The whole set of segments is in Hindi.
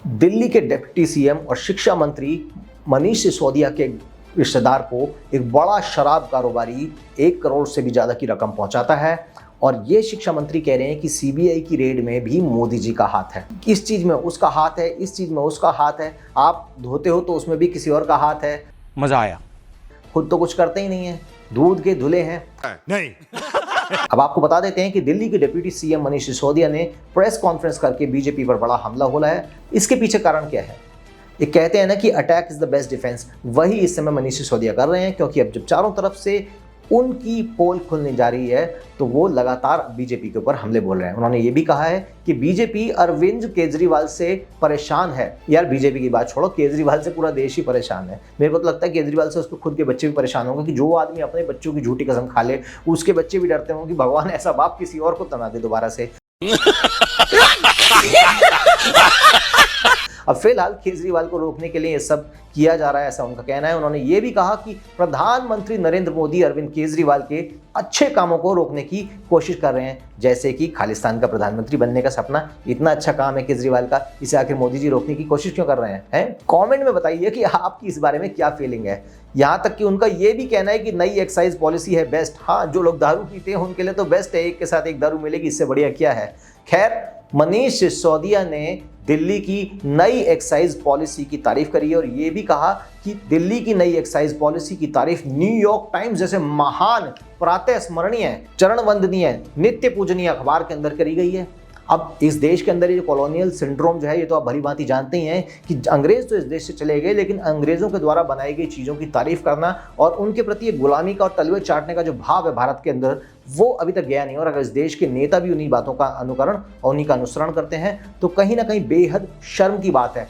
दिल्ली के डिप्टी सीएम और शिक्षा मंत्री मनीष सिसोदिया के रिश्तेदार को एक बड़ा शराब कारोबारी 1 करोड़ से भी ज़्यादा की रकम पहुंचाता है। और ये शिक्षा मंत्री कह रहे हैं कि सीबीआई की रेड में भी मोदी जी का हाथ है। इस चीज़ में उसका हाथ है, इस चीज़ में उसका हाथ है। आप धोते हो तो उसमें भी किसी और का हाथ है। मजा आया। खुद तो कुछ करते ही नहीं है, दूध के धुले हैं। नहीं। अब आपको बता देते हैं कि दिल्ली के डिप्टी सीएम मनीष सिसोदिया ने प्रेस कॉन्फ्रेंस करके बीजेपी पर बड़ा हमला बोला है। इसके पीछे कारण क्या है? ये कहते हैं ना कि attack is the best defence, वही इस समय मनीष सिसोदिया कर रहे हैं, क्योंकि अब जब चारों तरफ से उनकी पोल खुलने जा रही है तो वो लगातार बीजेपी के ऊपर हमले बोल रहे हैं। उन्होंने ये भी कहा है कि बीजेपी अरविंद केजरीवाल से परेशान है। यार बीजेपी की बात छोड़ो, केजरीवाल से पूरा देश ही परेशान है। मेरे को तो लगता है केजरीवाल से उसके खुद के बच्चे भी परेशान होंगे कि जो आदमी अपने बच्चों की झूठी कसम खा ले, उसके बच्चे भी डरते होंगे कि भगवान ऐसा बाप किसी और को तना दे दोबारा से। अब फिलहाल केजरीवाल को रोकने के लिए ये सब किया जा रहा है, ऐसा उनका कहना है। उन्होंने ये भी कहा कि प्रधानमंत्री नरेंद्र मोदी अरविंद केजरीवाल के अच्छे कामों को रोकने की कोशिश कर रहे हैं, जैसे कि खालिस्तान का प्रधानमंत्री बनने का सपना। इतना अच्छा काम है केजरीवाल का, इसे आखिर मोदी जी रोकने की कोशिश क्यों कर रहे हैं? कमेंट में बताइए कि आपकी इस बारे में क्या फीलिंग है। यहाँ तक कि उनका ये भी कहना है कि नई एक्साइज पॉलिसी है बेस्ट। हाँ, जो लोग दारू पीते हैं उनके लिए तो बेस्ट है, एक के साथ एक दारू मिलेगी, इससे बढ़िया क्या है। खैर, मनीष सिसोदिया ने दिल्ली की नई एक्साइज पॉलिसी की तारीफ करी है और ये भी कहा कि दिल्ली की नई एक्साइज पॉलिसी की तारीफ न्यूयॉर्क टाइम्स जैसे महान, प्रातः स्मरणीय, चरण वंदनीय, नित्य पूजनीय अखबार के अंदर करी गई है। अब इस देश के अंदर ये जो कॉलोनियल सिंड्रोम जो है, ये तो आप भली भांति जानते ही हैं कि अंग्रेज तो इस देश से चले गए, लेकिन अंग्रेजों के द्वारा बनाई गई चीज़ों की तारीफ करना और उनके प्रति एक गुलामी का और तलवे चाटने का जो भाव है भारत के अंदर, वो अभी तक गया नहीं। और अगर इस देश के नेता भी उन्हीं बातों का अनुकरण और उन्हीं का अनुसरण करते हैं तो कहीं ना कहीं बेहद शर्म की बात है।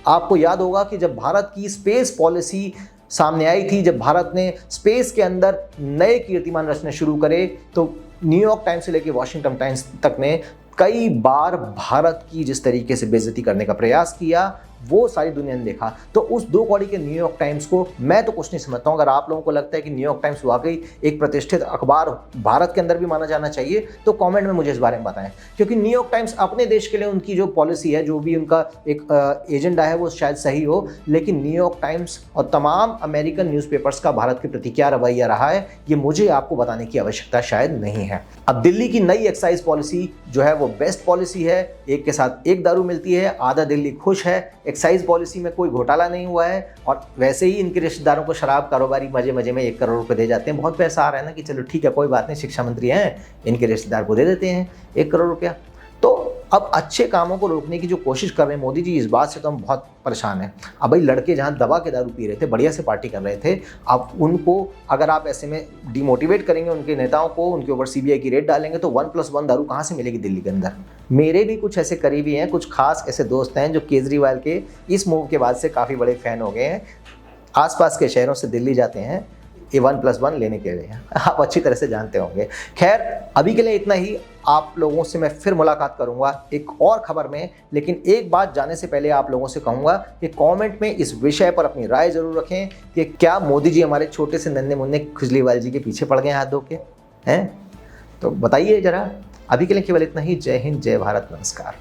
आपको याद होगा कि जब भारत की स्पेस पॉलिसी सामने आई थी, जब भारत ने स्पेस के अंदर नए कीर्तिमान रचने शुरू करे, तो न्यूयॉर्क टाइम्स से लेकर वॉशिंगटन टाइम्स तक ने कई बार भारत की जिस तरीके से बेइज्जती करने का प्रयास किया, वो सारी दुनिया ने देखा। तो उस 2 कौड़ी के न्यूयॉर्क टाइम्स को मैं तो कुछ नहीं समझता हूँ। अगर आप लोगों को लगता है कि न्यूयॉर्क टाइम्स वाकई एक प्रतिष्ठित अखबार भारत के अंदर भी माना जाना चाहिए, तो कमेंट में मुझे इस बारे में बताएं। क्योंकि न्यूयॉर्क टाइम्स अपने देश के लिए उनकी जो पॉलिसी है, जो भी उनका एक एजेंडा है, वो शायद सही हो, लेकिन न्यूयॉर्क टाइम्स और तमाम अमेरिकन न्यूज़पेपर्स का भारत के प्रति क्या रवैया रहा है, ये मुझे आपको बताने की आवश्यकता शायद नहीं है। अब दिल्ली की नई एक्साइज पॉलिसी जो है वो बेस्ट पॉलिसी है। एक के साथ एक दारू मिलती है, आधा दिल्ली खुश है। एक्साइज पॉलिसी में कोई घोटाला नहीं हुआ है और वैसे ही इनके रिश्तेदारों को शराब कारोबारी मजे मजे में 1 करोड़ रुपए दे जाते हैं। बहुत पैसा आ रहा है ना कि चलो ठीक है, कोई बात नहीं, शिक्षा मंत्री हैं, इनके रिश्तेदार को दे देते हैं 1 करोड़ रुपया। तो अब अच्छे कामों को रोकने की जो कोशिश कर रहे हैं मोदी जी, इस बात से तो हम बहुत परेशान हैं। अब भाई लड़के जहाँ दबा के दारू पी रहे थे, बढ़िया से पार्टी कर रहे थे, अब उनको अगर आप ऐसे में डिमोटिवेट करेंगे उनके नेताओं को, उनके ऊपर सीबीआई की रेड डालेंगे, तो 1+1 दारू कहाँ से मिलेगी दिल्ली के अंदर? मेरे भी कुछ ऐसे करीबी हैं, कुछ खास ऐसे दोस्त हैं जो केजरीवाल के इस मूव के बाद से काफ़ी बड़े फ़ैन हो गए हैं। आसपास के शहरों से दिल्ली जाते हैं ये 1+1 लेने के लिए, आप अच्छी तरह से जानते होंगे। खैर, अभी के लिए इतना ही। आप लोगों से मैं फिर मुलाकात करूंगा एक और खबर में, लेकिन एक बात जाने से पहले आप लोगों से कहूंगा कि कमेंट में इस विषय पर अपनी राय जरूर रखें कि क्या मोदी जी हमारे छोटे से नन्हे मुन्ने केजरीवाल जी के पीछे पड़ गए हाथ धो के हैं? तो बताइए जरा। अभी के लिए केवल इतना ही। जय हिंद, जय भारत, नमस्कार।